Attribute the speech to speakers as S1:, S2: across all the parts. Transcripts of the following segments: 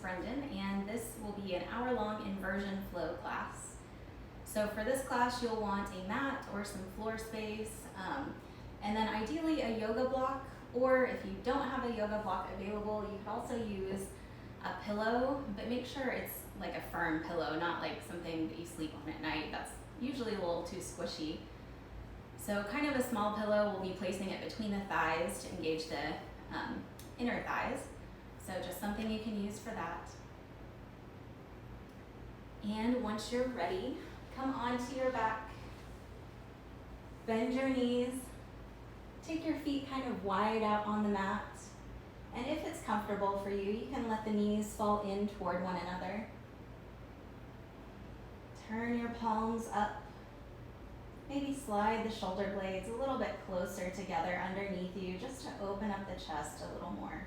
S1: Brendon, and this will be an hour-long inversion flow class. So for this class, you'll want a mat or some floor space, and then ideally a yoga block, or if you don't have a yoga block available, you can also use a pillow, but make sure it's like a firm pillow, not like something that you sleep on at night. That's usually a little too squishy. So kind of a small pillow, we'll be placing it between the thighs to engage the inner thighs. So just something you can use for that. And once you're ready, come onto your back, bend your knees, take your feet kind of wide out on the mat. And if it's comfortable for you, you can let the knees fall in toward one another. Turn your palms up. Maybe slide the shoulder blades a little bit closer together underneath you just to open up the chest a little more.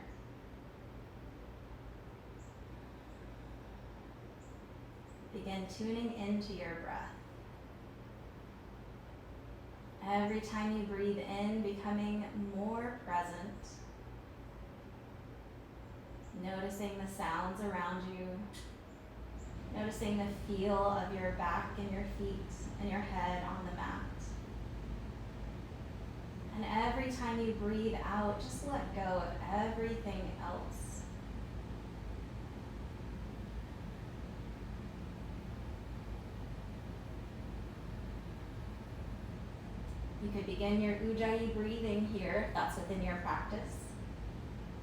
S1: Begin tuning into your breath. Every time you breathe in, becoming more present. Noticing the sounds around you. Noticing the feel of your back and your feet and your head on the mat. And every time you breathe out, just let go of everything else. You could begin your Ujjayi breathing here if that's within your practice.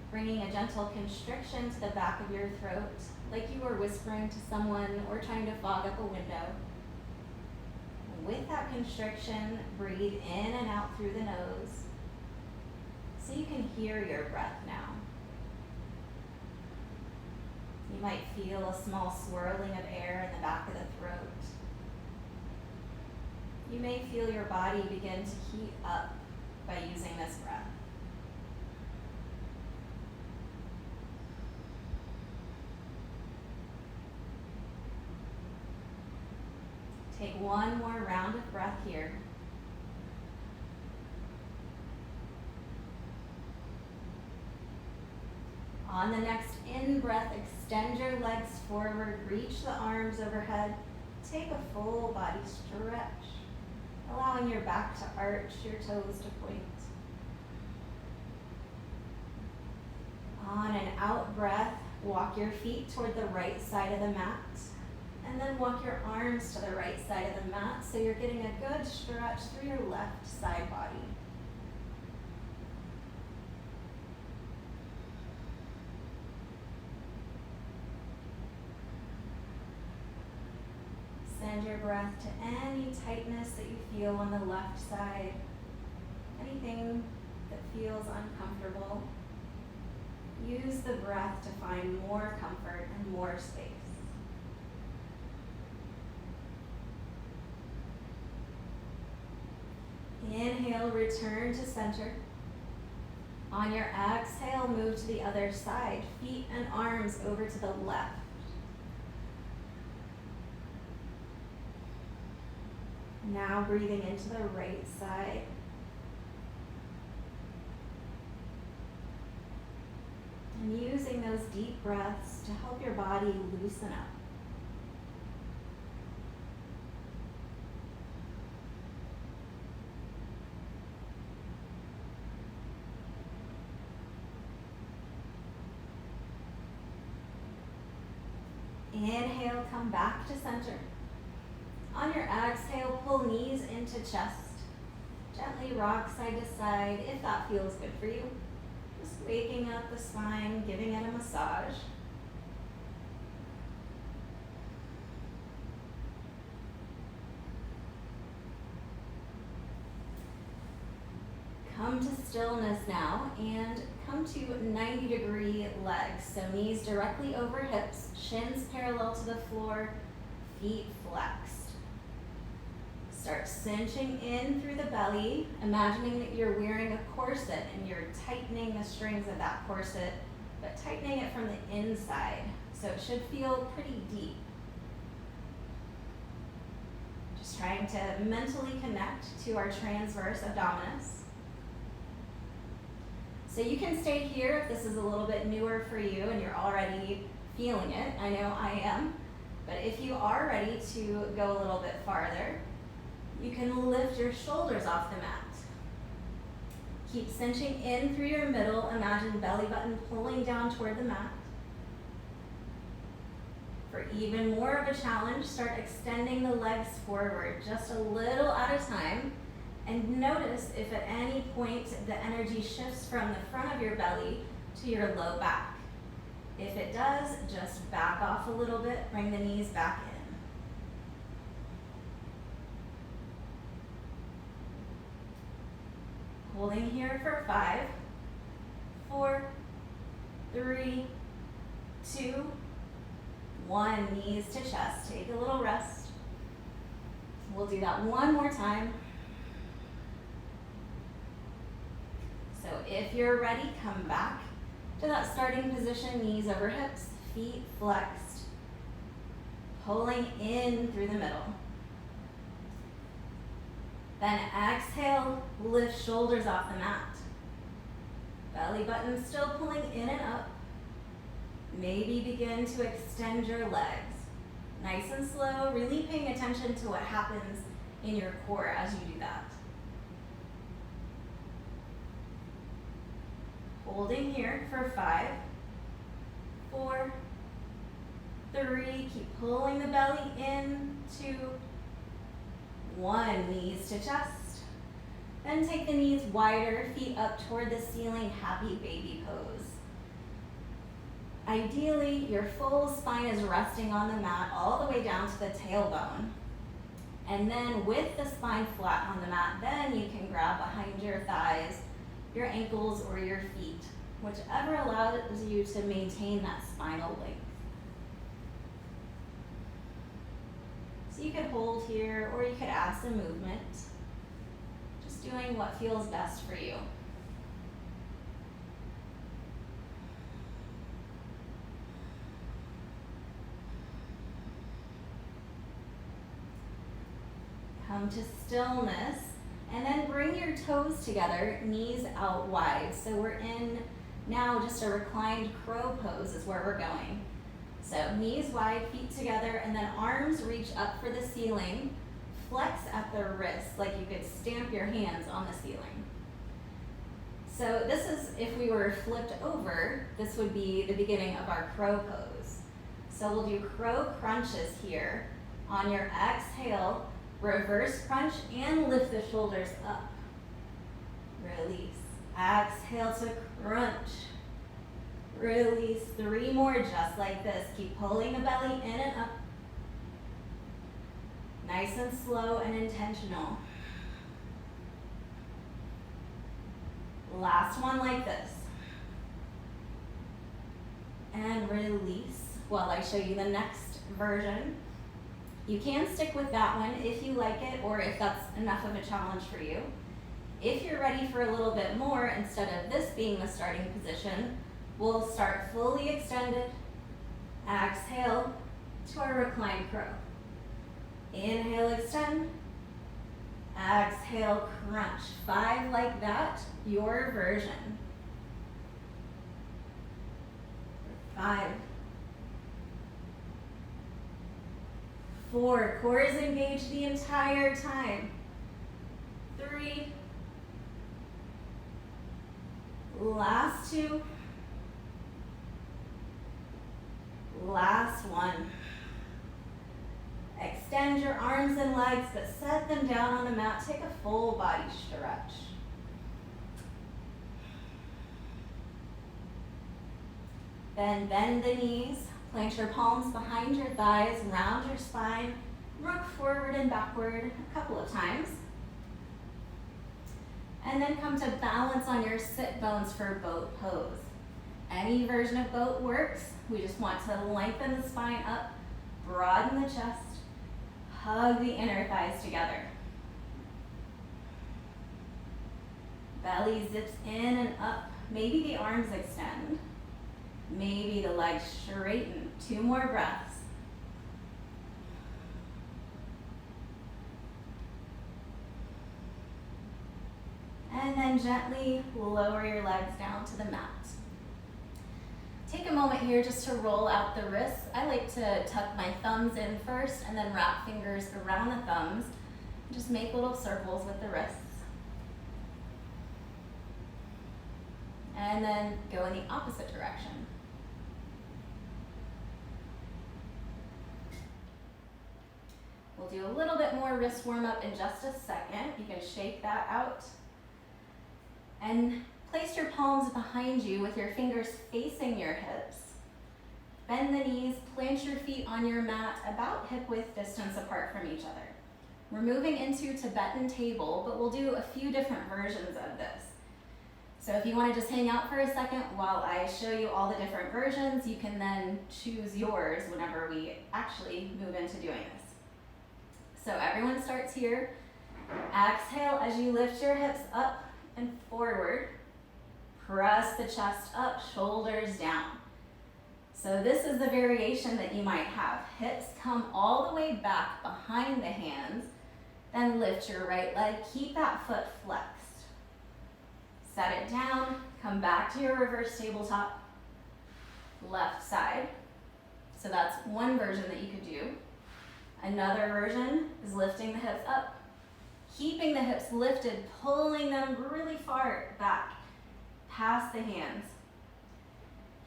S1: Bringing a gentle constriction to the back of your throat, like you were whispering to someone or trying to fog up a window. With that constriction, breathe in and out through the nose so you can hear your breath now. You might feel a small swirling of air in the back of the throat. You may feel your body begin to heat up by using this breath. Take one more round of breath here. On the next in-breath, extend your legs forward, reach the arms overhead. Take a full body stretch, allowing your back to arch, your toes to point. On an out breath, walk your feet toward the right side of the mat. And then walk your arms to the right side of the mat so you're getting a good stretch through your left side body. Send your breath to any tightness that you feel on the left side, anything that feels uncomfortable. Use the breath to find more comfort and more space. Inhale, return to center. On your exhale, move to the other side. Feet and arms over to the left. Now breathing into the right side. And using those deep breaths to help your body loosen up. Inhale, come back to center. On your exhale, pull knees into chest. Gently rock side to side if that feels good for you. Just waking up the spine, giving it a massage. Come to stillness now and come to 90-degree legs. So knees directly over hips, shins parallel to the floor, feet flexed. Start cinching in through the belly, imagining that you're wearing a corset and you're tightening the strings of that corset, but tightening it from the inside. So it should feel pretty deep. Just trying to mentally connect to our transverse abdominis. So you can stay here if this is a little bit newer for you and you're already feeling it. I know I am. But if you are ready to go a little bit farther, you can lift your shoulders off the mat. Keep cinching in through your middle. Imagine belly button pulling down toward the mat. For even more of a challenge, start extending the legs forward just a little at a time. And notice if at any point the energy shifts from the front of your belly to your low back. If it does, just back off a little bit, bring the knees back in. Holding here for 5, 4, 3, 2, 1. Knees to chest. Take a little rest. We'll do that one more time. So if you're ready, come back to that starting position, knees over hips, feet flexed, pulling in through the middle. Then exhale, lift shoulders off the mat. Belly button still pulling in and up. Maybe begin to extend your legs. Nice and slow, really paying attention to what happens in your core as you do that. Holding here for 5, 4, 3, keep pulling the belly in, 2, 1, knees to chest. Then take the knees wider, feet up toward the ceiling, happy baby pose. Ideally, your full spine is resting on the mat all the way down to the tailbone. And then with the spine flat on the mat, then you can grab behind your thighs, your ankles, or your feet, whichever allows you to maintain that spinal length. So you could hold here, or you could add some movement, just doing what feels best for you. Come to stillness. And then bring your toes together, knees out wide. So we're in now just a reclined crow pose is where we're going. So knees wide, feet together, and then arms reach up for the ceiling. Flex at the wrists like you could stamp your hands on the ceiling. So this is, if we were flipped over, this would be the beginning of our crow pose. So we'll do crow crunches here. On your exhale, reverse crunch and lift the shoulders up. Release. Exhale to crunch. Release. 3 more just like this. Keep pulling the belly in and up. Nice and slow and intentional. Last one like this. And release while I show you the next version. You can stick with that one if you like it or if that's enough of a challenge for you. If you're ready for a little bit more, instead of this being the starting position, we'll start fully extended. Exhale to our reclined crow. Inhale, extend. Exhale, crunch. 5 like that, your version. 5. 4, core is engaged the entire time. 3. Last 2. Last 1. Extend your arms and legs, but set them down on the mat. Take a full body stretch. Then bend the knees. Plant your palms behind your thighs, round your spine, rock forward and backward a couple of times. And then come to balance on your sit bones for boat pose. Any version of boat works. We just want to lengthen the spine up, broaden the chest, hug the inner thighs together. Belly zips in and up. Maybe the arms extend. Maybe the legs straighten. 2 more breaths. And then gently lower your legs down to the mat. Take a moment here just to roll out the wrists. I like to tuck my thumbs in first and then wrap fingers around the thumbs. Just make little circles with the wrists. And then go in the opposite direction. We'll do a little bit more wrist warm up in just a second. You can shake that out. And place your palms behind you with your fingers facing your hips. Bend the knees, plant your feet on your mat about hip width distance apart from each other. We're moving into Tibetan table, but we'll do a few different versions of this. So if you want to just hang out for a second while I show you all the different versions, you can then choose yours whenever we actually move into doing this. So everyone starts here. Exhale as you lift your hips up and forward. Press the chest up, shoulders down. So this is the variation that you might have. Hips come all the way back behind the hands, then lift your right leg, keep that foot flexed. Set it down, come back to your reverse tabletop, left side. So that's one version that you could do. Another version is lifting the hips up, keeping the hips lifted, pulling them really far back, past the hands.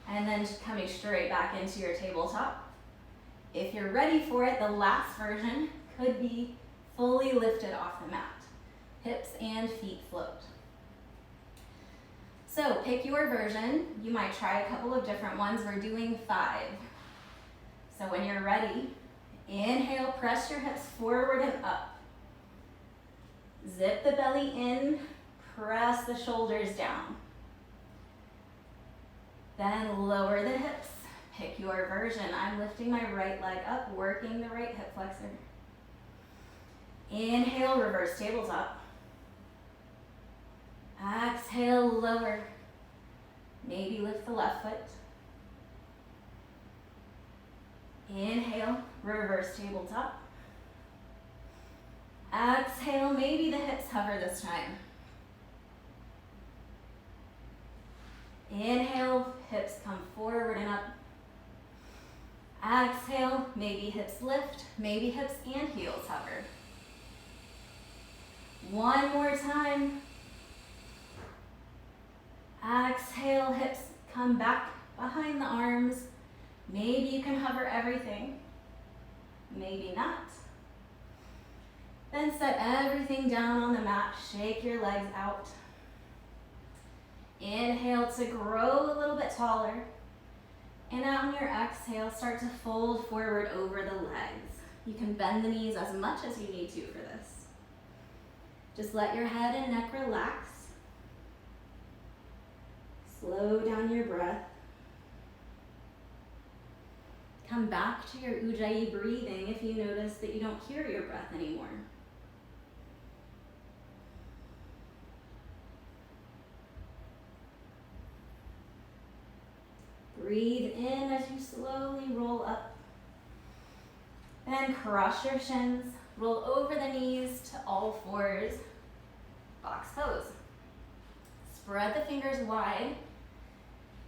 S1: And then just coming straight back into your tabletop. If you're ready for it, the last version could be fully lifted off the mat. Hips and feet float. So pick your version. You might try a couple of different ones. We're doing 5. So when you're ready, inhale, press your hips forward and up. Zip the belly in, press the shoulders down. Then lower the hips, pick your version. I'm lifting my right leg up, working the right hip flexor. Inhale, reverse tabletop. Exhale, lower. Maybe lift the left foot. Inhale, reverse tabletop. Exhale, maybe the hips hover this time. Inhale, hips come forward and up. Exhale, maybe hips lift, maybe hips and heels hover. One more time. Exhale, hips come back behind the arms. Maybe you can hover everything, maybe not. Then set everything down on the mat, shake your legs out. Inhale to grow a little bit taller. And on your exhale, start to fold forward over the legs. You can bend the knees as much as you need to for this. Just let your head and neck relax. Slow down your breath. Come back to your Ujjayi breathing if you notice that you don't hear your breath anymore. Breathe in as you slowly roll up. Then cross your shins, roll over the knees to all fours, box pose. Spread the fingers wide,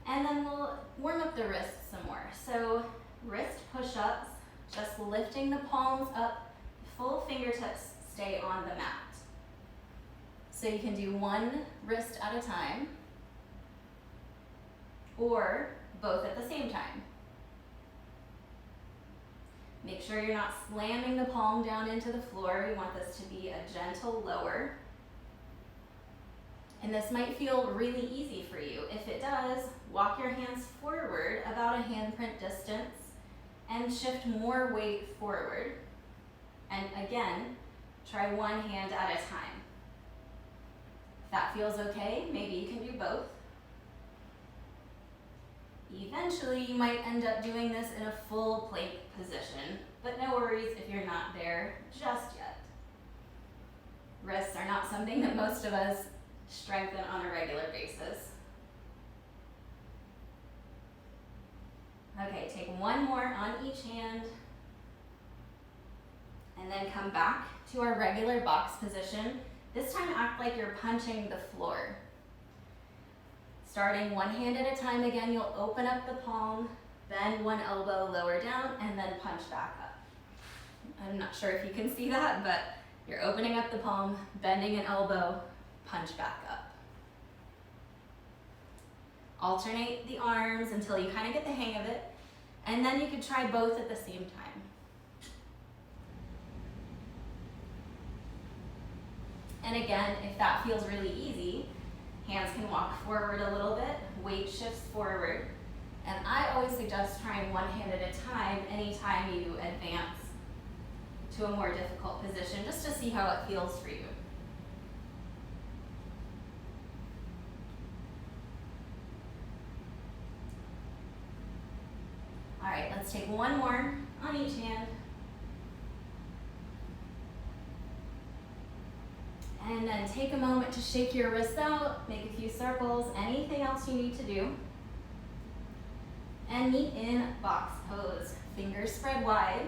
S1: and then we'll warm up the wrists some more. So wrist push-ups, just lifting the palms up, full fingertips stay on the mat. So you can do one wrist at a time, or both at the same time. Make sure you're not slamming the palm down into the floor. We want this to be a gentle lower. And this might feel really easy for you. If it does, walk your hands forward about a handprint distance and shift more weight forward. And again, try one hand at a time. If that feels okay, maybe you can do both. Eventually, you might end up doing this in a full plank position, but no worries if you're not there just yet. Wrists are not something that most of us strengthen on a regular basis. Okay, take one more on each hand, and then come back to our regular box position. This time, act like you're punching the floor. Starting one hand at a time again, you'll open up the palm, bend one elbow, lower down, and then punch back up. I'm not sure if you can see that, but you're opening up the palm, bending an elbow, punch back up. Alternate the arms until you kind of get the hang of it, and then you could try both at the same time. And again, if that feels really easy, hands can walk forward a little bit, weight shifts forward. And I always suggest trying one hand at a time anytime you advance to a more difficult position, just to see how it feels for you. All right, let's take one more on each hand. And then take a moment to shake your wrists out, make a few circles, anything else you need to do. And meet in box pose. Fingers spread wide.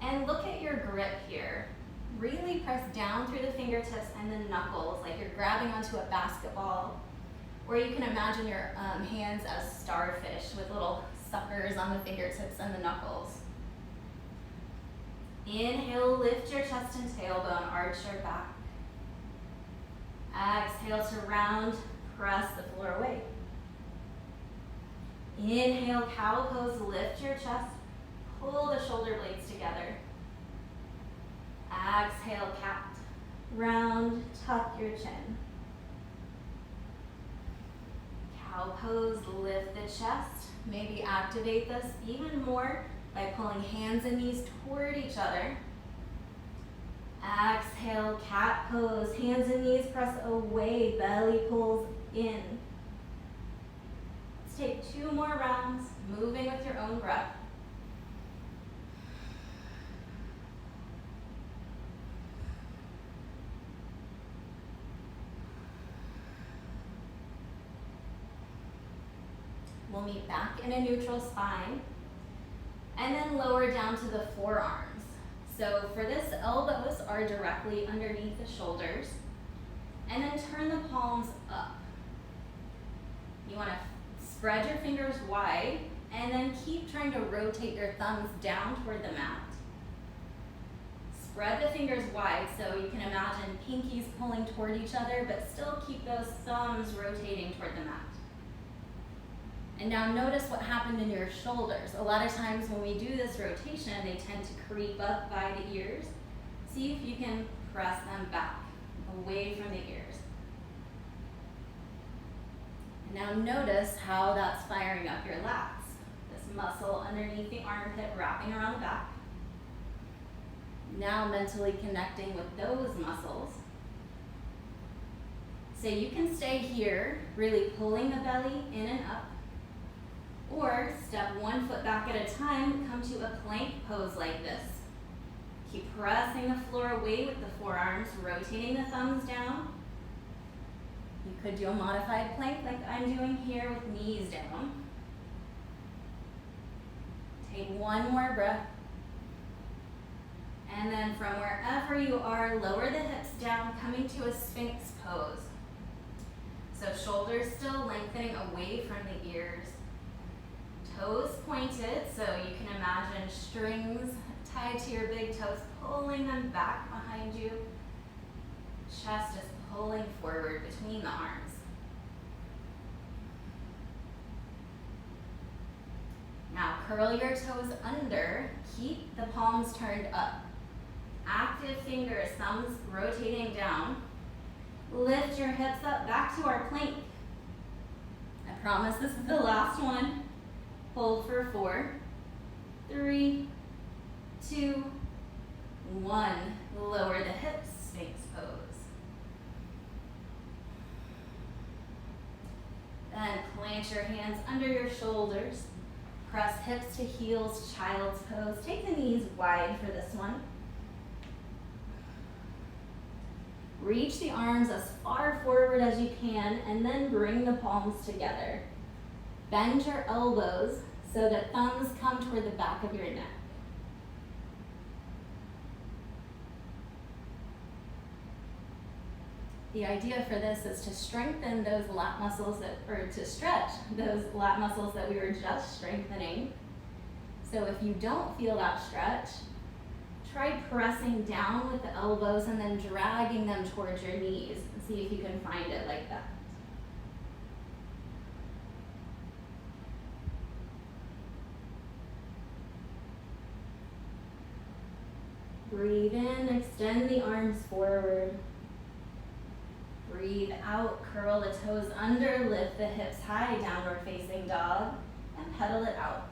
S1: And look at your grip here. Really press down through the fingertips and the knuckles, like you're grabbing onto a basketball. Or you can imagine your hands as starfish with little suckers on the fingertips and the knuckles. Inhale, lift your chest and tailbone, arch your back. Exhale to round, press the floor away. Inhale, cow pose, lift your chest, pull the shoulder blades together. Exhale, cat, round, tuck your chin. Cow pose, lift the chest. Maybe activate this even more by pulling hands and knees toward each other. Exhale, cat pose, hands and knees press away, belly pulls in. Let's take 2 more rounds, moving with your own breath. We'll meet back in a neutral spine. And then lower down to the forearms. So for this, elbows are directly underneath the shoulders. And then turn the palms up. You want to spread your fingers wide and then keep trying to rotate your thumbs down toward the mat. Spread the fingers wide so you can imagine pinkies pulling toward each other, but still keep those thumbs rotating toward the mat. And now notice what happened in your shoulders. A lot of times when we do this rotation, they tend to creep up by the ears. See if you can press them back, away from the ears. And now notice how that's firing up your lats. This muscle underneath the armpit wrapping around the back. Now mentally connecting with those muscles. So you can stay here, really pulling the belly in and up. Or step 1 foot back at a time, come to a plank pose like this. Keep pressing the floor away with the forearms, rotating the thumbs down. You could do a modified plank like I'm doing here with knees down. Take 1 more breath. And then from wherever you are, lower the hips down, coming to a sphinx pose. So shoulders still lengthening away from the ears. Toes pointed, so you can imagine strings tied to your big toes, pulling them back behind you. Chest is pulling forward between the arms. Now curl your toes under, keep the palms turned up. Active fingers, thumbs rotating down. Lift your hips up, back to our plank. I promise this is the last one. Hold for 4, 3, 2, 1. Lower the hips, sphinx pose. Then plant your hands under your shoulders. Press hips to heels, child's pose. Take the knees wide for this one. Reach the arms as far forward as you can and then bring the palms together. Bend your elbows so that thumbs come toward the back of your neck. The idea for this is to strengthen those lat muscles or to stretch those lat muscles that we were just strengthening. So if you don't feel that stretch, try pressing down with the elbows and then dragging them towards your knees and see if you can find it like that. Breathe in, extend the arms forward. Breathe out, curl the toes under, lift the hips high, downward facing dog, and pedal it out.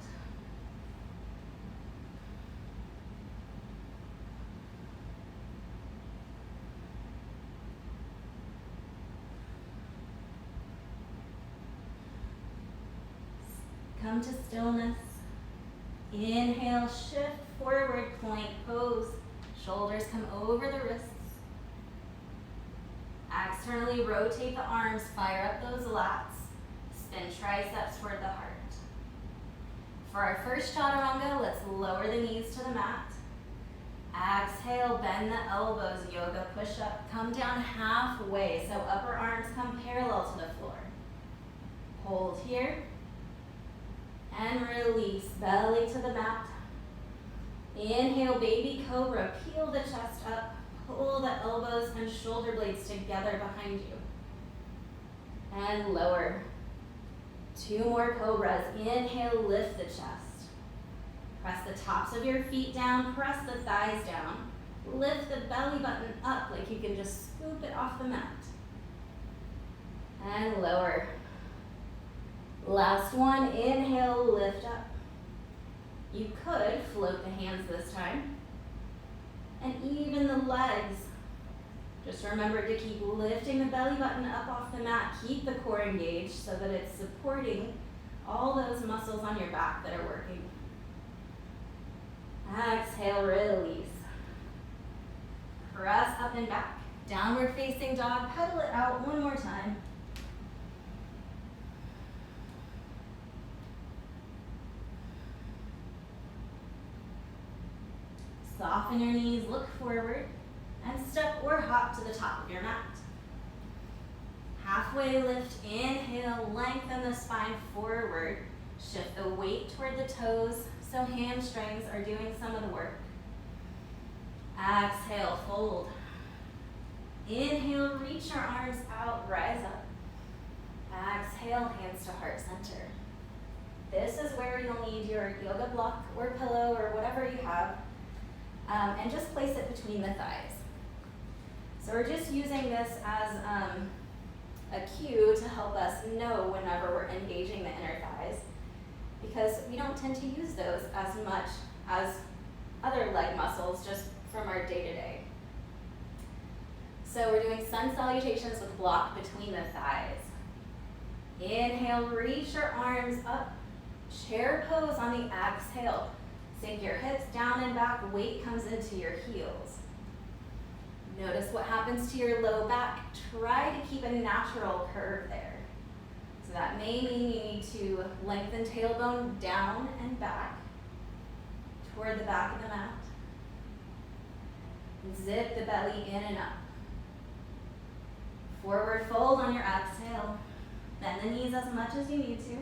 S1: Come to stillness. Inhale, shift forward, plank pose. Shoulders come over the wrists. Externally rotate the arms, fire up those lats. Spin triceps toward the heart. For our first chaturanga, let's lower the knees to the mat. Exhale, bend the elbows, yoga push up. Come down halfway, so upper arms come parallel to the floor. Hold here. And release, belly to the mat. Inhale, baby cobra, peel the chest up, pull the elbows and shoulder blades together behind you. And lower. 2 more cobras. Inhale, lift the chest. Press the tops of your feet down, press the thighs down. Lift the belly button up like you can just scoop it off the mat. And lower. Last one, inhale, lift up. You could float the hands this time. And even the legs. Just remember to keep lifting the belly button up off the mat. Keep the core engaged so that it's supporting all those muscles on your back that are working. Exhale, release. Press up and back. Downward facing dog, pedal it out one more time. Soften your knees, look forward, and step or hop to the top of your mat. Halfway lift, inhale, lengthen the spine forward. Shift the weight toward the toes so hamstrings are doing some of the work. Exhale, fold. Inhale, reach your arms out, rise up. Exhale, hands to heart center. This is where you'll need your yoga block or pillow or whatever you have. And just place it between the thighs. So we're just using this as a cue to help us know whenever we're engaging the inner thighs, because we don't tend to use those as much as other leg muscles just from our day-to-day. So we're doing sun salutations with block between the thighs. Inhale, reach your arms up. Chair pose on the exhale. Sink your hips down and back, weight comes into your heels. Notice what happens to your low back. Try to keep a natural curve there. So that may mean you need to lengthen tailbone down and back toward the back of the mat. Zip the belly in and up. Forward fold on your exhale. Bend the knees as much as you need to.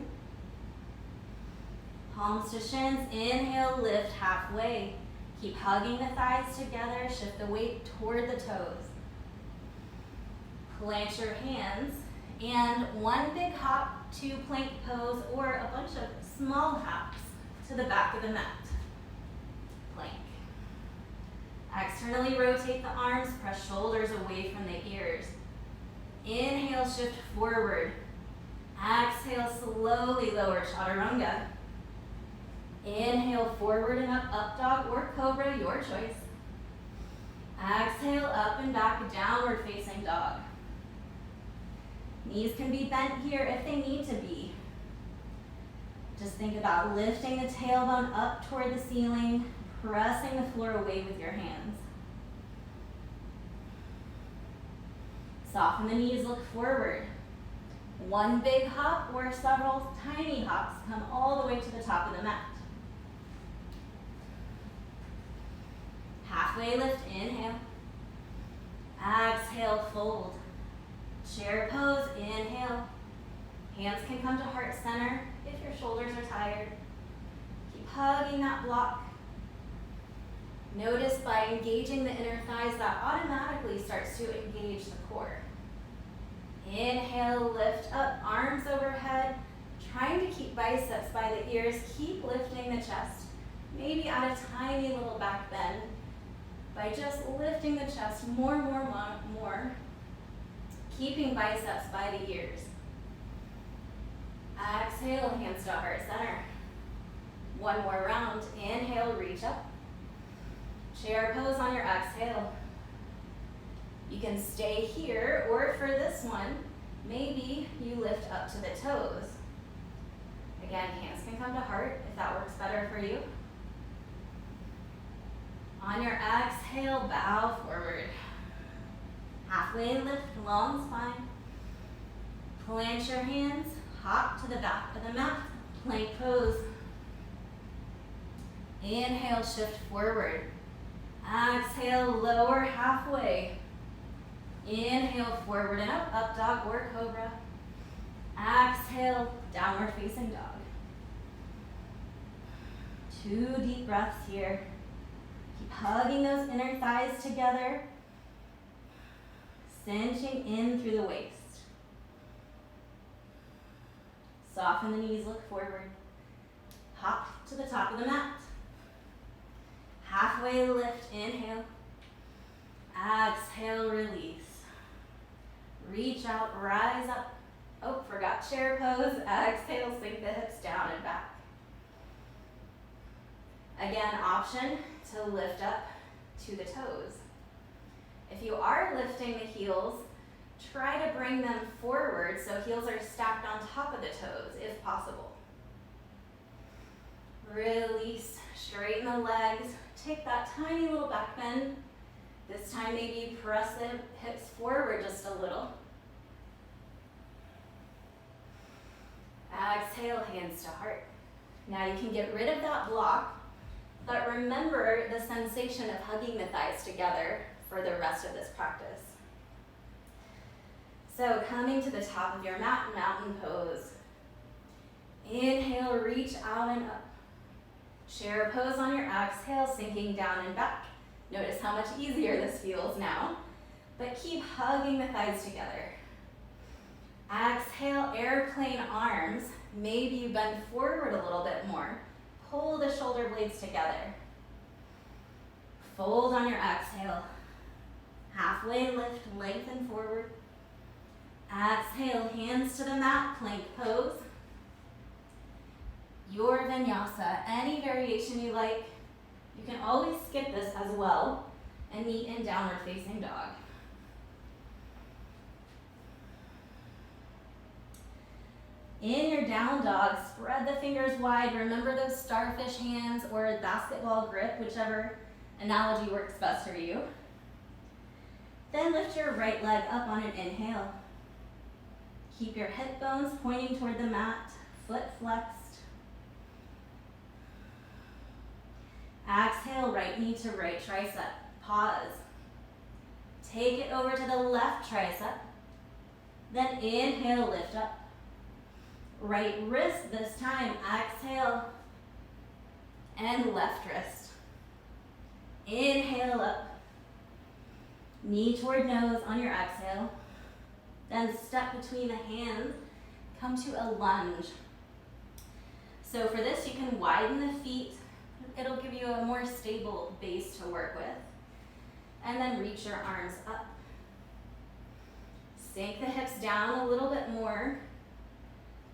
S1: Palms to shins, inhale, lift halfway. Keep hugging the thighs together, shift the weight toward the toes. Plant your hands, and one big hop to plank pose or a bunch of small hops to the back of the mat. Plank. Externally rotate the arms, press shoulders away from the ears. Inhale, shift forward. Exhale, slowly lower chaturanga. Inhale, forward and up dog or cobra, your choice. Exhale, up and back, downward facing dog. Knees can be bent here if they need to be. Just think about lifting the tailbone up toward the ceiling, pressing the floor away with your hands. Soften the knees, look forward. One big hop or several tiny hops come all the way to the top of the mat. Halfway lift, inhale. Exhale, fold. Chair pose, inhale. Hands can come to heart center if your shoulders are tired. Keep hugging that block. Notice by engaging the inner thighs, that automatically starts to engage the core. Inhale, lift up, arms overhead. Trying to keep biceps by the ears. Keep lifting the chest. Maybe add a tiny little back bend by just lifting the chest more. Keeping biceps by the ears. Exhale, hands to heart center. One more round. Inhale, reach up. Chair pose on your exhale. You can stay here, or for this one, maybe you lift up to the toes. Again, hands can come to heart if that works better for you. On your exhale, bow forward. Halfway lift, long spine. Plant your hands, hop to the back of the mat, plank pose. Inhale, shift forward. Exhale, lower halfway. Inhale, forward and up, up dog or cobra. Exhale, downward facing dog. 2 deep breaths here. Keep hugging those inner thighs together. Cinching in through the waist. Soften the knees, look forward. Hop to the top of the mat. Halfway lift, inhale. Exhale, release. Reach out, rise up. Oh, forgot chair pose. Exhale, sink the hips down and back. Again, option to lift up to the toes. If you are lifting the heels, try to bring them forward so heels are stacked on top of the toes if possible. Release, straighten the legs, take that tiny little back bend. This time maybe you press the hips forward just a little. Exhale, hands to heart. Now you can get rid of that block, but remember the sensation of hugging the thighs together for the rest of this practice. So coming to the top of your mat, mountain pose. Inhale, reach out and up. Chair pose on your exhale, sinking down and back. Notice how much easier this feels now, but keep hugging the thighs together. Exhale, airplane arms. Maybe you bend forward a little bit more. Pull the shoulder blades together. Fold on your exhale. Halfway lift, lengthen forward. Exhale, hands to the mat, plank pose. Your Vinyasa, any variation you like. You can always skip this as well and meet in downward facing dog. In your down dog, spread the fingers wide. Remember those starfish hands or basketball grip, whichever analogy works best for you. Then lift your right leg up on an inhale. Keep your hip bones pointing toward the mat, foot flexed. Exhale, right knee to right tricep. Pause. Take it over to the left tricep. Then inhale, lift up. Right wrist this time. Exhale. And left wrist. Inhale up. Knee toward nose on your exhale. Then step between the hands. Come to a lunge. So for this, you can widen the feet. It'll give you a more stable base to work with. And then reach your arms up. Sink the hips down a little bit more.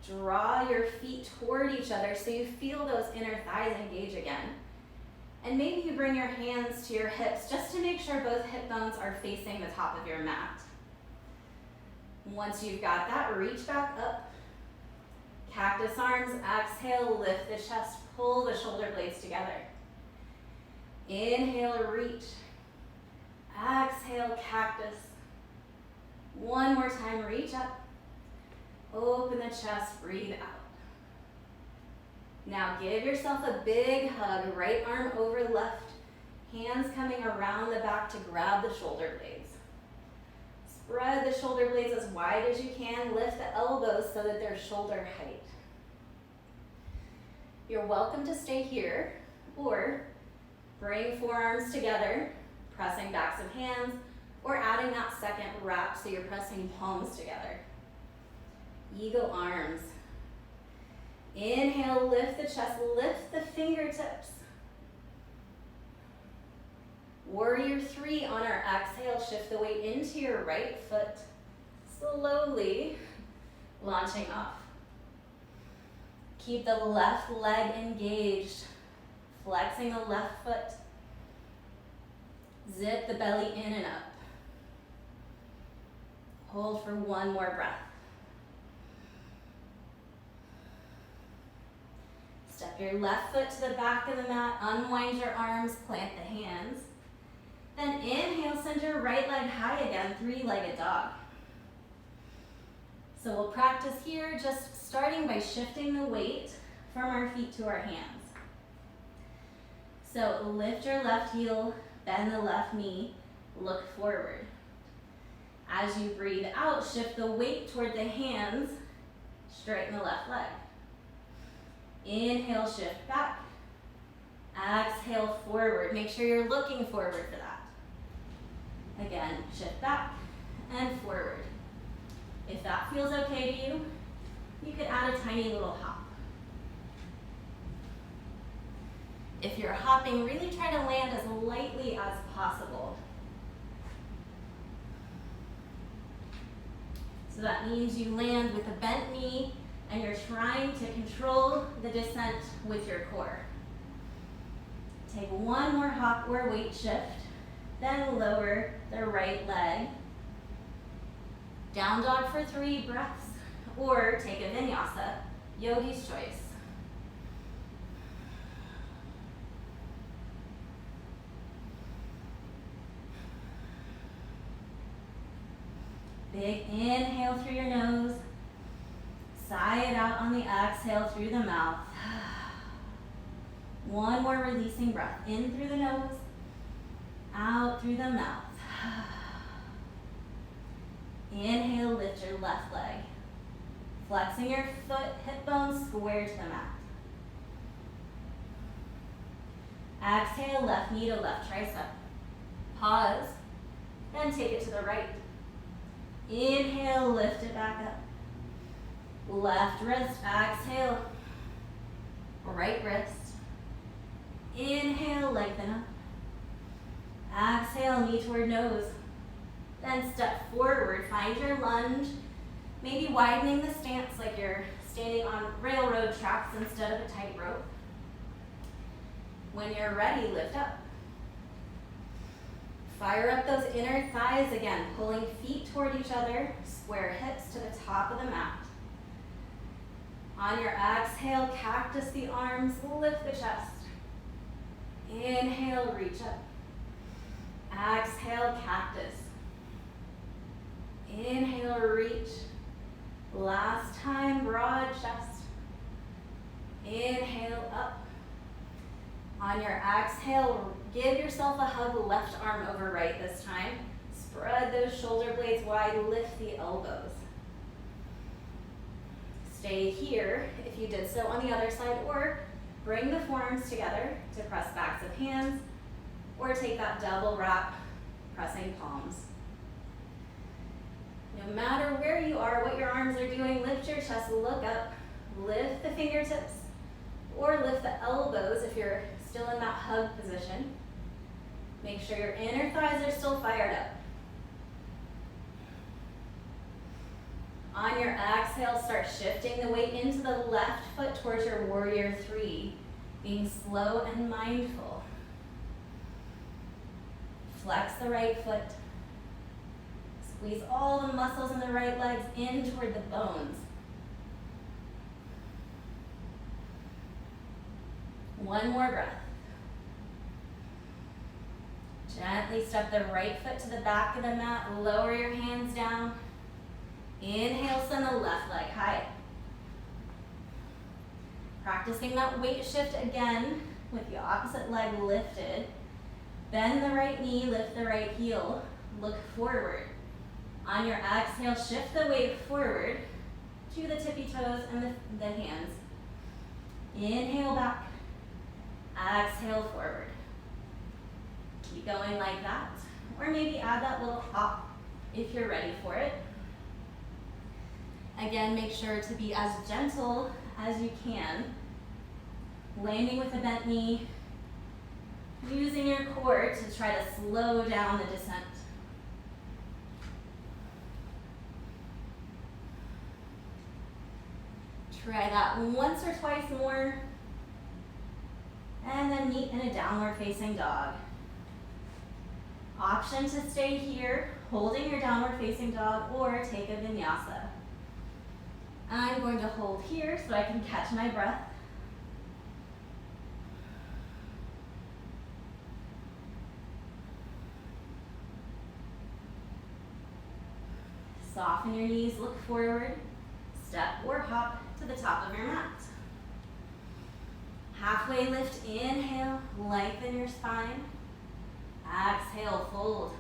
S1: Draw your feet toward each other so you feel those inner thighs engage again. And maybe you bring your hands to your hips just to make sure both hip bones are facing the top of your mat. Once you've got that, reach back up. Cactus arms, exhale, lift the chest, pull the shoulder blades together. Inhale, reach. Exhale, cactus. One more time, reach up. Open the chest, breathe out. Now give yourself a big hug, right arm over left, hands coming around the back to grab the shoulder blades. Spread the shoulder blades as wide as you can. Lift the elbows so that they're shoulder height. You're welcome to stay here or bring forearms together, pressing backs of hands, or adding that second wrap so you're pressing palms together. Eagle arms. Inhale, lift the chest, lift the fingertips. Warrior 3 on our exhale, shift the weight into your right foot, slowly launching off. Keep the left leg engaged, flexing the left foot. Zip the belly in and up. Hold for one more breath. Step your left foot to the back of the mat, unwind your arms, plant the hands. Then inhale, send your right leg high again, three-legged dog. So we'll practice here, just starting by shifting the weight from our feet to our hands. So lift your left heel, bend the left knee, look forward. As you breathe out, shift the weight toward the hands, straighten the left leg. Inhale, shift back. Exhale, forward. Make sure you're looking forward for that. Again, shift back and forward. If that feels okay to you, you could add a tiny little hop. If you're hopping, really try to land as lightly as possible. So that means you land with a bent knee and you're trying to control the descent with your core. Take one more hop or weight shift, then lower the right leg. Down dog for 3 breaths, or take a vinyasa, yogi's choice. Big inhale through your nose. Sigh it out on the exhale through the mouth. One more releasing breath. In through the nose, out through the mouth. Inhale, lift your left leg. Flexing your foot, hip bones square to the mat. Exhale, left knee to left tricep. Pause, then take it to the right. Inhale, lift it back up. Left wrist, exhale. Right wrist. Inhale, lengthen up. Exhale, knee toward nose. Then step forward, find your lunge. Maybe widening the stance like you're standing on railroad tracks instead of a tightrope. When you're ready, lift up. Fire up those inner thighs again, pulling feet toward each other, square hips to the top of the mat. On your exhale, cactus the arms, lift the chest. Inhale, reach up. Exhale, cactus. Inhale, reach. Last time, broad chest. Inhale, up. On your exhale, give yourself a hug, left arm over right this time. Spread those shoulder blades wide, lift the elbows. Stay here if you did so on the other side, or bring the forearms together to press backs of hands, or take that double wrap, pressing palms. No matter where you are, what your arms are doing, lift your chest, look up, lift the fingertips, or lift the elbows if you're still in that hug position. Make sure your inner thighs are still fired up. On your exhale, start shifting the weight into the left foot towards your warrior 3, being slow and mindful. Flex the right foot. Squeeze all the muscles in the right legs in toward the bones. One more breath. Gently step the right foot to the back of the mat, lower your hands down. Inhale, send the left leg high. Practicing that weight shift again with the opposite leg lifted. Bend the right knee, lift the right heel, look forward. On your exhale, shift the weight forward to the tippy toes and the hands. Inhale back. Exhale forward. Keep going like that. Or maybe add that little hop if you're ready for it. Again, make sure to be as gentle as you can. Landing with a bent knee. Using your core to try to slow down the descent. Try that once or twice more. And then meet in a downward facing dog. Option to stay here, holding your downward facing dog, or take a vinyasa. I'm going to hold here so I can catch my breath. Soften your knees, look forward, step or hop to the top of your mat. Halfway lift, inhale, lengthen your spine. Exhale, fold.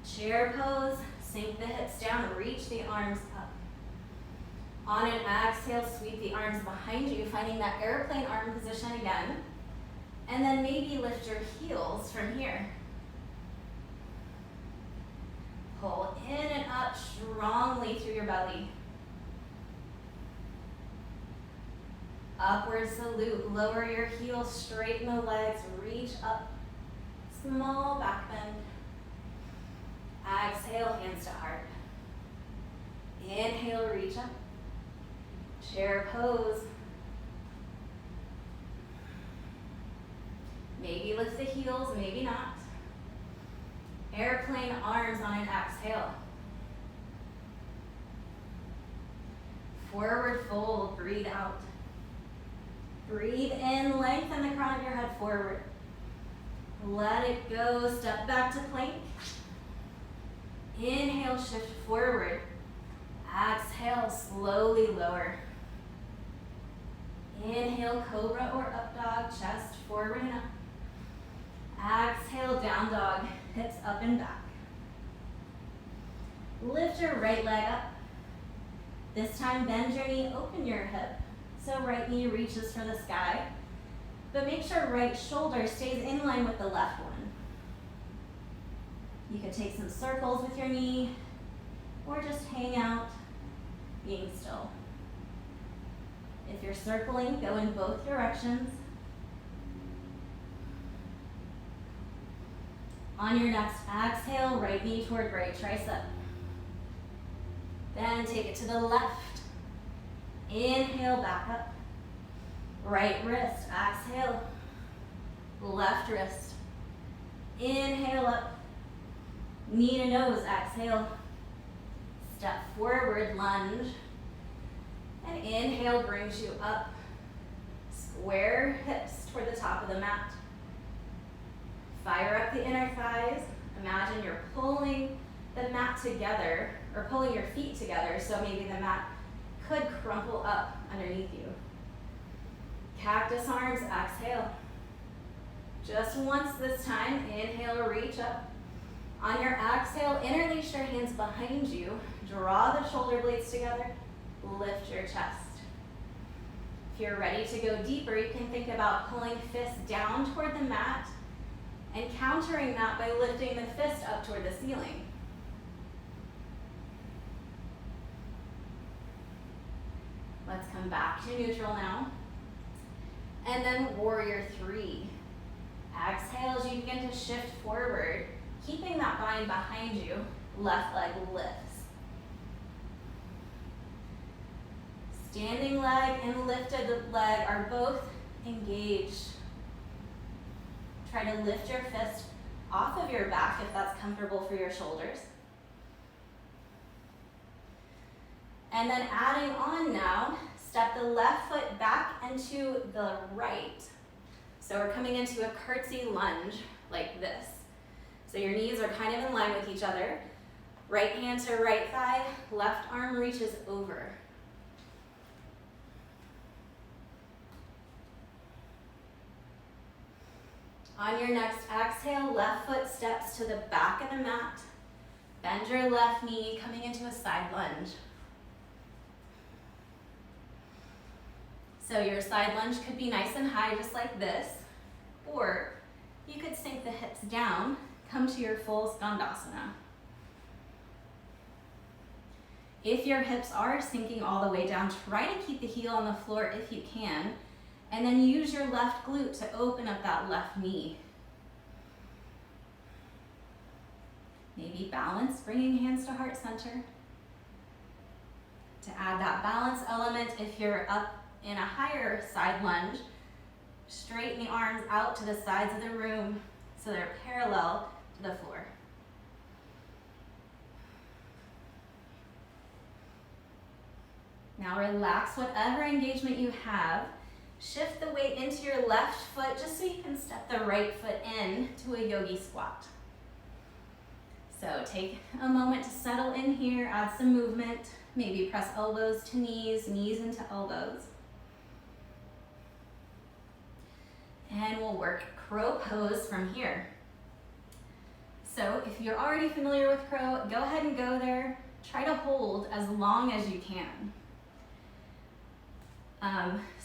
S1: Chair pose, sink the hips down, reach the arms up. On an exhale, sweep the arms behind you, finding that airplane arm position again. And then maybe lift your heels from here. Pull in and up strongly through your belly. Upward salute, lower your heels, straighten the legs, reach up. Small back bend. Exhale, hands to heart. Inhale, reach up. Chair pose. Maybe lift the heels, maybe not. Airplane arms on an exhale. Forward fold, breathe out. Breathe in, lengthen the crown of your head forward. Let it go, step back to plank. Inhale, shift forward. Exhale, slowly lower. Inhale, cobra or up dog, chest forward and up. Exhale, down dog, hips up and back. Lift your right leg up. This time bend your knee, open your hip. So right knee reaches for the sky, but make sure right shoulder stays in line with the left one. You could take some circles with your knee, or just hang out, being still. If you're circling, go in both directions. On your next exhale, right knee toward right tricep. Then take it to the left. Inhale, back up. Right wrist, exhale. Left wrist. Inhale up. Knee to nose, exhale. Step forward, lunge. And inhale brings you up. Square hips toward the top of the mat. Fire up the inner thighs. Imagine you're pulling the mat together, or pulling your feet together, so maybe the mat could crumple up underneath you. Cactus arms, exhale. Just once this time, inhale, reach up. On your exhale, interlace your hands behind you. Draw the shoulder blades together. Lift your chest. If you're ready to go deeper, you can think about pulling fists down toward the mat and countering that by lifting the fist up toward the ceiling. Let's come back to neutral now. And then warrior three. Exhale as you begin to shift forward, keeping that bind behind you. Left leg lifts. Standing leg and lifted leg are both engaged. Try to lift your fist off of your back if that's comfortable for your shoulders. And then adding on now, step the left foot back and to the right. So we're coming into a curtsy lunge like this. So your knees are kind of in line with each other. Right hand to right thigh, left arm reaches over. On your next exhale, left foot steps to the back of the mat. Bend your left knee, coming into a side lunge. So your side lunge could be nice and high, just like this, or you could sink the hips down, come to your full Skandasana. If your hips are sinking all the way down, try to keep the heel on the floor if you can, and then use your left glute to open up that left knee. Maybe balance, bringing hands to heart center. To add that balance element, if you're up in a higher side lunge, straighten the arms out to the sides of the room so they're parallel to the floor. Now relax whatever engagement you have. Shift the weight into your left foot just so you can step the right foot in to a yogi squat. So take a moment to settle in here, add some movement. Maybe press elbows to knees, knees into elbows. And we'll work crow pose from here. So if you're already familiar with crow, go ahead and go there. Try to hold as long as you can.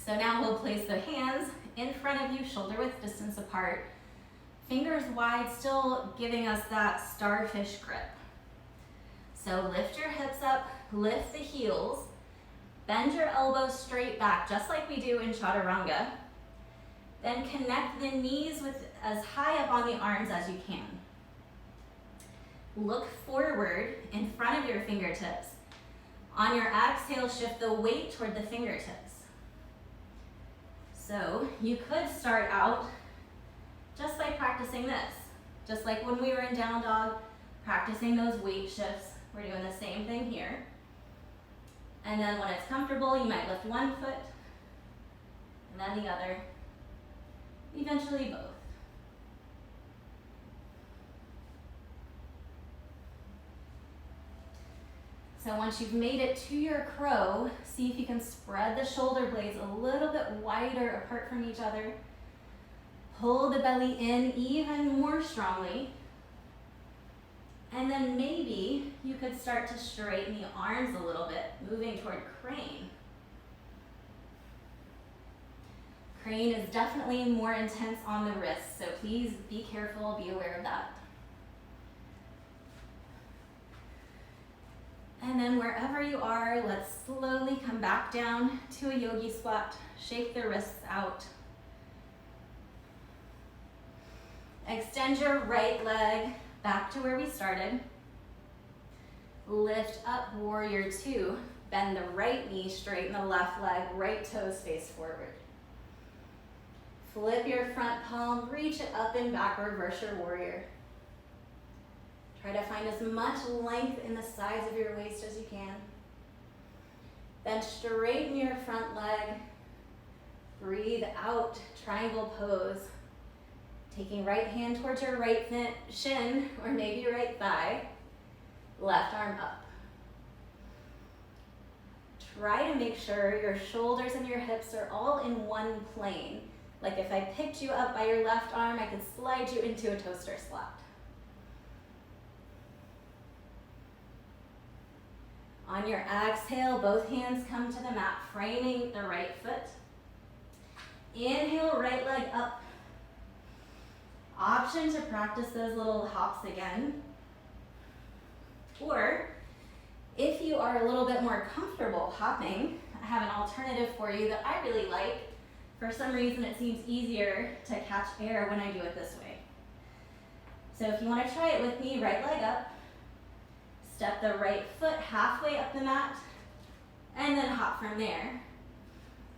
S1: So now we'll place the hands in front of you, shoulder width distance apart. Fingers wide, still giving us that starfish grip. So lift your hips up, lift the heels, bend your elbows straight back, just like we do in Chaturanga. Then connect the knees with as high up on the arms as you can. Look forward in front of your fingertips. On your exhale, shift the weight toward the fingertips. So you could start out just by practicing this. Just like when we were in down dog, practicing those weight shifts. We're doing the same thing here. And then when it's comfortable, you might lift one foot and then the other. Eventually both. So once you've made it to your crow, see if you can spread the shoulder blades a little bit wider apart from each other. Pull the belly in even more strongly. And then maybe you could start to straighten the arms a little bit, moving toward crane. Crane is definitely more intense on the wrists, so please be careful, be aware of that. And then wherever you are, let's slowly come back down to a yogi squat. Shake the wrists out. Extend your right leg back to where we started. Lift up, warrior two. Bend the right knee, straighten the left leg, right toes face forward. Flip your front palm, reach it up and back, reverse your warrior. Try to find as much length in the sides of your waist as you can. Then straighten your front leg. Breathe out, triangle pose. Taking right hand towards your right shin, or maybe your right thigh. Left arm up. Try to make sure your shoulders and your hips are all in one plane. Like if I picked you up by your left arm, I could slide you into a toaster slap. On your exhale, both hands come to the mat, framing the right foot. Inhale, right leg up. Option to practice those little hops again. Or if you are a little bit more comfortable hopping, I have an alternative for you that I really like. For some reason, it seems easier to catch air when I do it this way. So if you want to try it with me, right leg up. Step the right foot halfway up the mat, and then hop from there.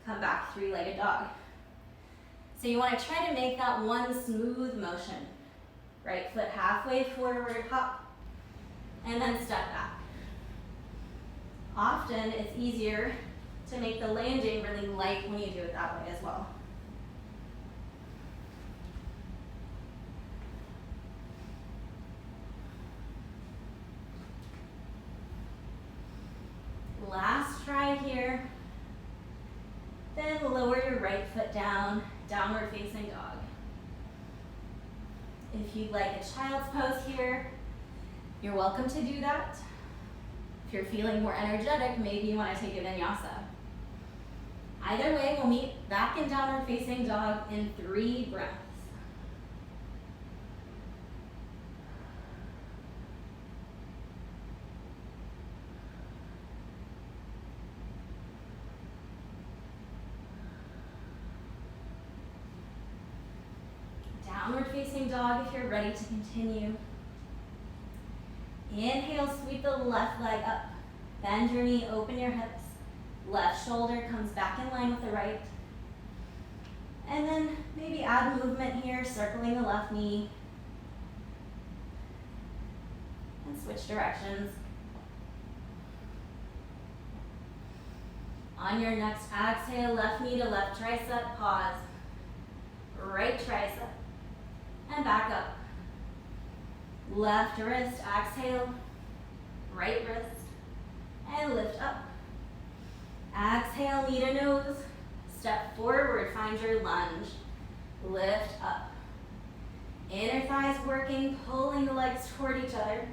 S1: Come back, three-legged dog. So you want to try to make that one smooth motion. Right foot halfway forward, hop, and then step back. Often it's easier to make the landing really light when you do it that way as well. Last try here. Then lower your right foot down, downward facing dog. If you'd like a child's pose here, You're welcome to do that. If you're feeling more energetic, maybe you want to take a vinyasa. Either way, we'll meet back in downward facing dog in 3 breaths. Downward facing dog if you're ready to continue. Inhale, sweep the left leg up. Bend your knee, open your hips. Left shoulder comes back in line with the right. And then maybe add movement here, circling the left knee. And switch directions. On your next exhale, left knee to left tricep, pause. Right tricep. And back up. Left wrist, exhale. Right wrist. And lift up. Exhale, knee to nose. Step forward, find your lunge. Lift up. Inner thighs working, pulling the legs toward each other.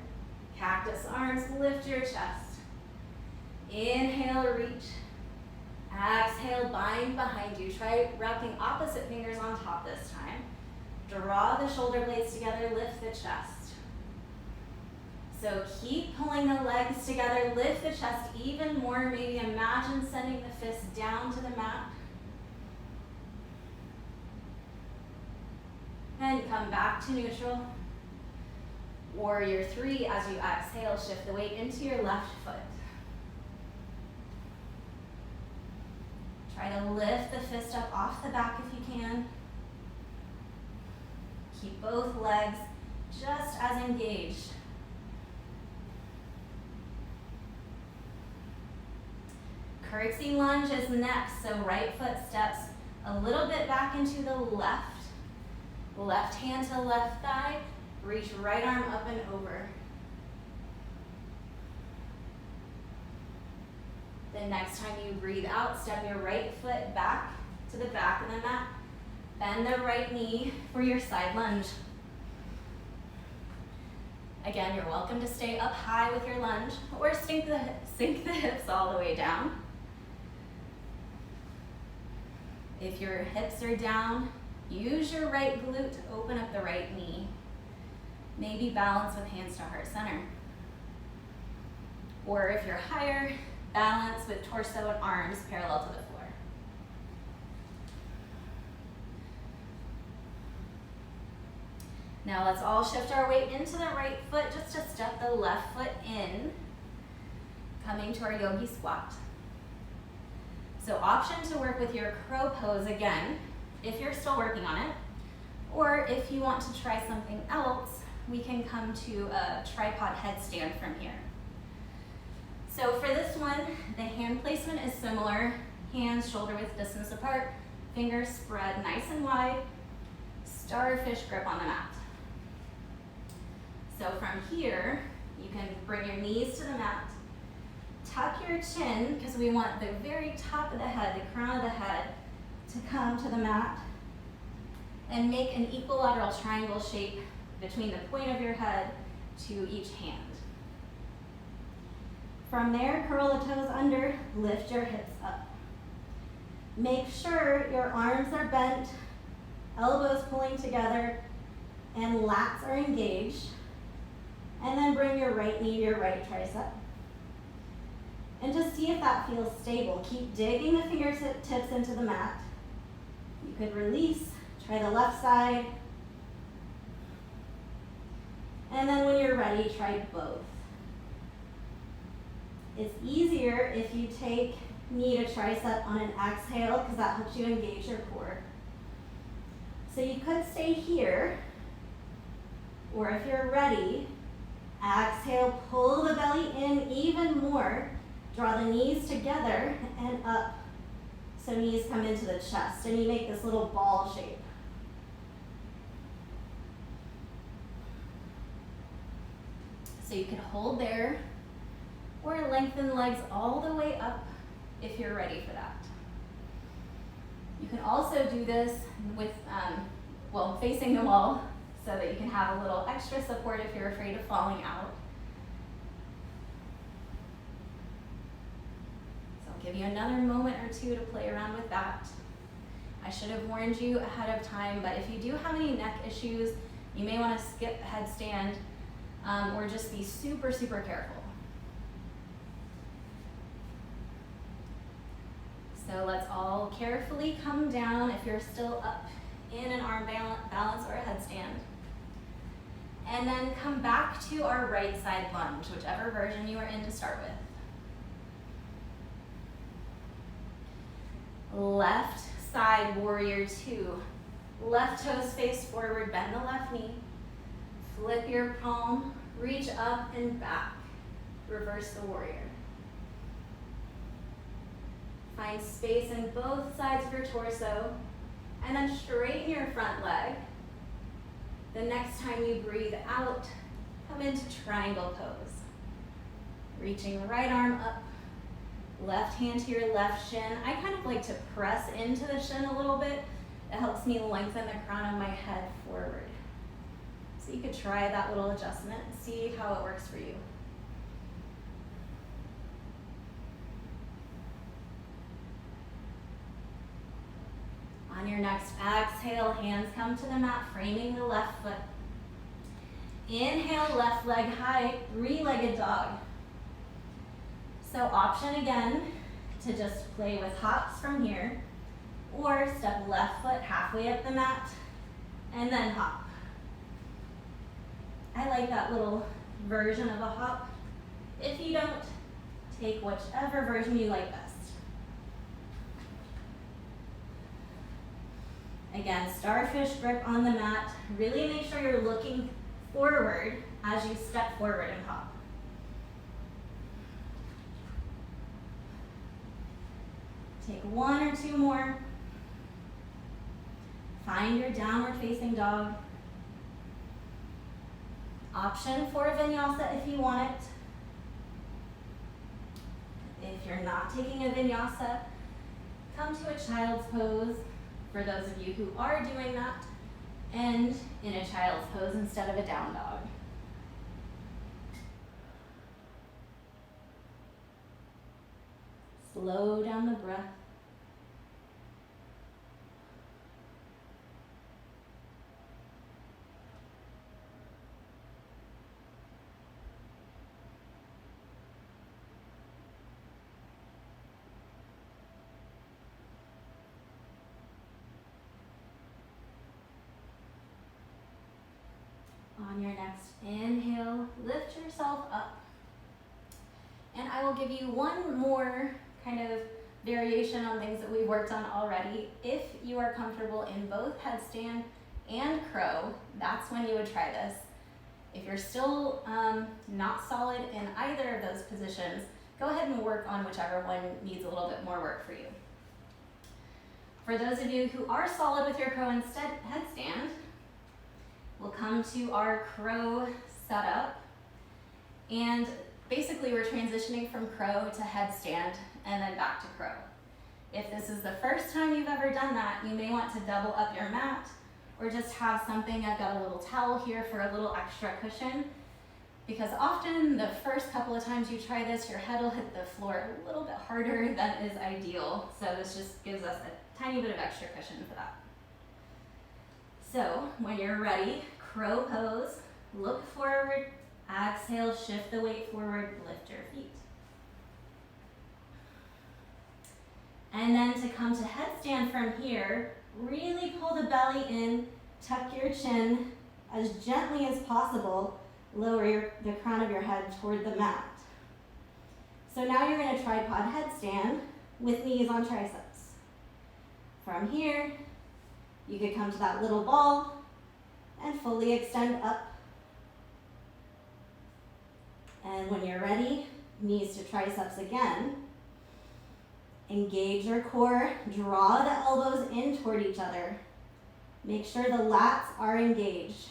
S1: Cactus arms, lift your chest. Inhale, reach. Exhale, bind behind you. Try wrapping opposite fingers on top this time. Draw the shoulder blades together, lift the chest. So keep pulling the legs together, lift the chest even more. Maybe imagine sending the fists down to the mat. And come back to neutral. Warrior 3, as you exhale, shift the weight into your left foot. Try to lift the fist up off the back if you can. Keep both legs just as engaged. Curtsy lunge is next, so right foot steps a little bit back into the left. Left hand to left thigh, reach right arm up and over. The next time you breathe out, step your right foot back to the back of the mat. Bend the right knee for your side lunge. Again, you're welcome to stay up high with your lunge or sink the hips all the way down. If your hips are down, use your right glute to open up the right knee. Maybe balance with hands to heart center. Or if you're higher, balance with torso and arms parallel to the floor. Now let's all shift our weight into the right foot just to step the left foot in, coming to our yogi squat. So option to work with your crow pose again, if you're still working on it, or if you want to try something else, we can come to a tripod headstand from here. So for this one, the hand placement is similar. Hands shoulder width distance apart, fingers spread nice and wide, starfish grip on the mat. So from here, you can bring your knees to the mat, tuck your chin, because we want the very top of the head, the crown of the head, to come to the mat, and make an equilateral triangle shape between the point of your head to each hand. From there, curl the toes under, lift your hips up. Make sure your arms are bent, elbows pulling together, and lats are engaged. And then bring your right knee to your right tricep. And just see if that feels stable. Keep digging the fingertips into the mat. You could release, try the left side. And then when you're ready, try both. It's easier if you take knee to tricep on an exhale because that helps you engage your core. So you could stay here, or if you're ready, exhale, pull the belly in even more. Draw the knees together and up. So knees come into the chest and you make this little ball shape. So you can hold there or lengthen legs all the way up if you're ready for that. You can also do this with, facing the wall so that you can have a little extra support if you're afraid of falling out. I'll give you another moment or two to play around with that. I should have warned you ahead of time, but if you do have any neck issues, you may want to skip headstand or just be super, super careful. So let's all carefully come down if you're still up in an arm balance or a headstand. And then come back to our right side lunge, whichever version you are in to start with. Left side warrior two. Left toes face forward, bend the left knee. Flip your palm, reach up and back. Reverse the warrior. Find space in both sides of your torso, and then straighten your front leg. The next time you breathe out, come into triangle pose. Reaching right arm up, left hand to your left shin. I kind of like to press into the shin a little bit. It helps me lengthen the crown of my head forward. So you could try that little adjustment and see how it works for you. On your next exhale, hands come to the mat, framing the left foot. Inhale, left leg high, three-legged dog. So option again to just play with hops from here, or step left foot halfway up the mat, and then hop. I like that little version of a hop. If you don't, take whichever version you like best. Again, starfish grip on the mat. Really make sure you're looking forward as you step forward and hop. Take one or two more. Find your downward facing dog. Option for a vinyasa if you want it. If you're not taking a vinyasa, come to a child's pose. For those of you who are doing that, and in a child's pose instead of a down dog. Slow down the breath. On your next inhale, lift yourself up. And I will give you one more kind of variation on things that we've worked on already. If you are comfortable in both headstand and crow, that's when you would try this. If you're still not solid in either of those positions, go ahead and work on whichever one needs a little bit more work for you. For those of you who are solid with your crow instead headstand, we'll come to our crow setup, and basically we're transitioning from crow to headstand and then back to crow. If this is the first time you've ever done that, you may want to double up your mat or just have something. I've got a little towel here for a little extra cushion, because often the first couple of times you try this, your head will hit the floor a little bit harder than is ideal. So this just gives us a tiny bit of extra cushion for that. So when you're ready, crow pose, look forward, exhale, shift the weight forward, lift your feet. And then to come to headstand from here, really pull the belly in, tuck your chin as gently as possible, lower the crown of your head toward the mat. So now you're in a tripod headstand with knees on triceps. From here, you could come to that little ball and fully extend up. And when you're ready, knees to triceps again. Engage your core, draw the elbows in toward each other. Make sure the lats are engaged.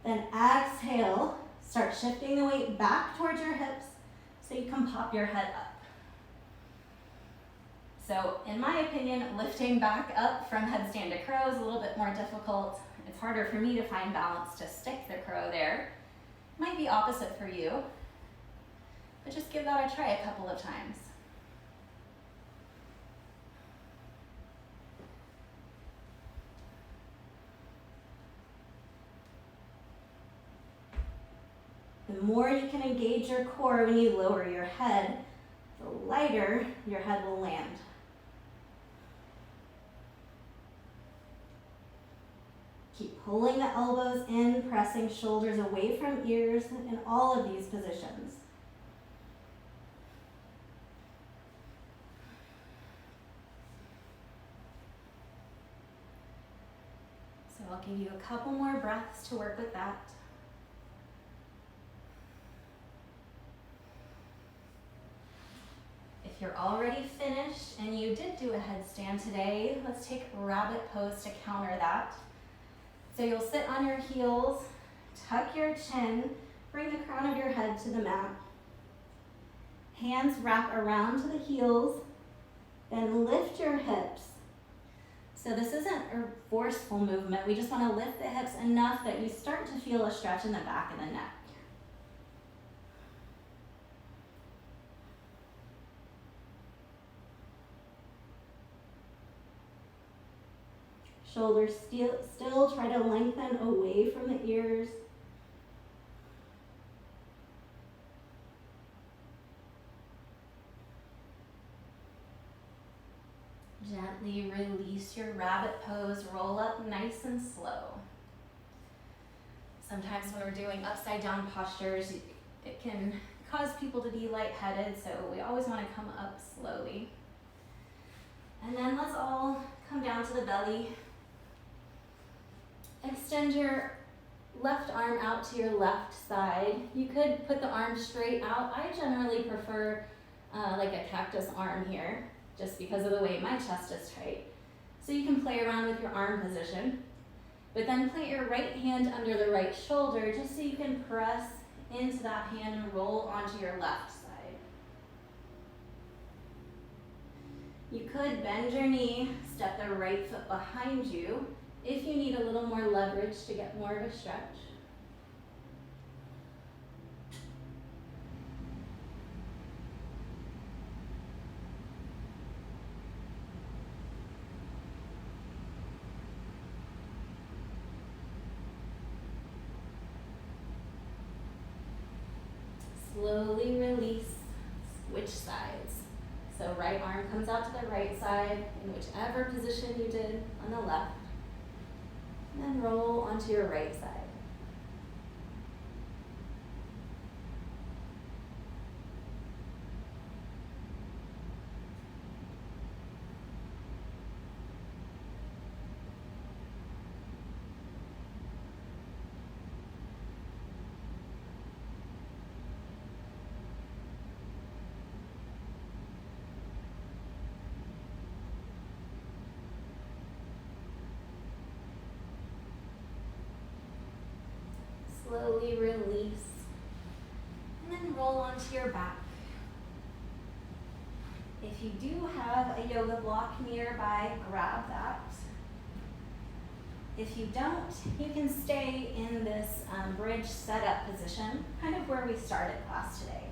S1: Then exhale, start shifting the weight back towards your hips so you can pop your head up. So in my opinion, lifting back up from headstand to crow is a little bit more difficult. It's harder for me to find balance to stick the crow there. Might be opposite for you, but just give that a try a couple of times. The more you can engage your core when you lower your head, the lighter your head will land. Keep pulling the elbows in, pressing shoulders away from ears in all of these positions. So I'll give you a couple more breaths to work with that. If you're already finished and you did do a headstand today, let's take rabbit pose to counter that. So you'll sit on your heels, tuck your chin, bring the crown of your head to the mat. Hands wrap around to the heels, then lift your hips. So this isn't a forceful movement. We just want to lift the hips enough that you start to feel a stretch in the back of the neck. Shoulders still try to lengthen away from the ears. Gently release your rabbit pose, roll up nice and slow. Sometimes when we're doing upside down postures, it can cause people to be lightheaded, so we always want to come up slowly. And then let's all come down to the belly. Extend your left arm out to your left side. You could put the arm straight out. I generally prefer like a cactus arm here, just because of the way my chest is tight. So you can play around with your arm position, but then plant your right hand under the right shoulder just so you can press into that hand and roll onto your left side. You could bend your knee, step the right foot behind you, if you need a little more leverage to get more of a stretch. Slowly release, switch sides. So right arm comes out to the right side in whichever position you did on the left. And then roll onto your right side. Slowly release, and then roll onto your back. If you do have a yoga block nearby, grab that. If you don't, you can stay in this bridge setup position, kind of where we started class today.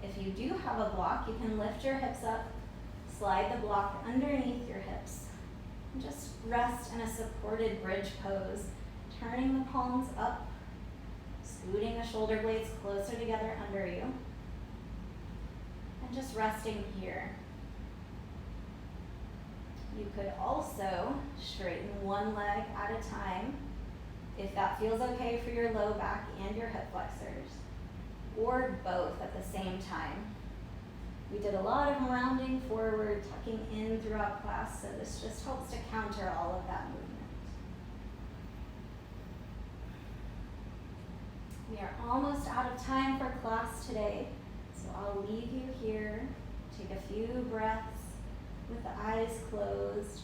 S1: If you do have a block, you can lift your hips up, slide the block underneath your hips, and just rest in a supported bridge pose, turning the palms up, scooting the shoulder blades closer together under you, and just resting here. You could also straighten one leg at a time, if that feels okay for your low back and your hip flexors, or both at the same time. We did a lot of rounding forward, tucking in throughout class, so this just helps to counter all of that movement. We are almost out of time for class today, so I'll leave you here. Take a few breaths with the eyes closed.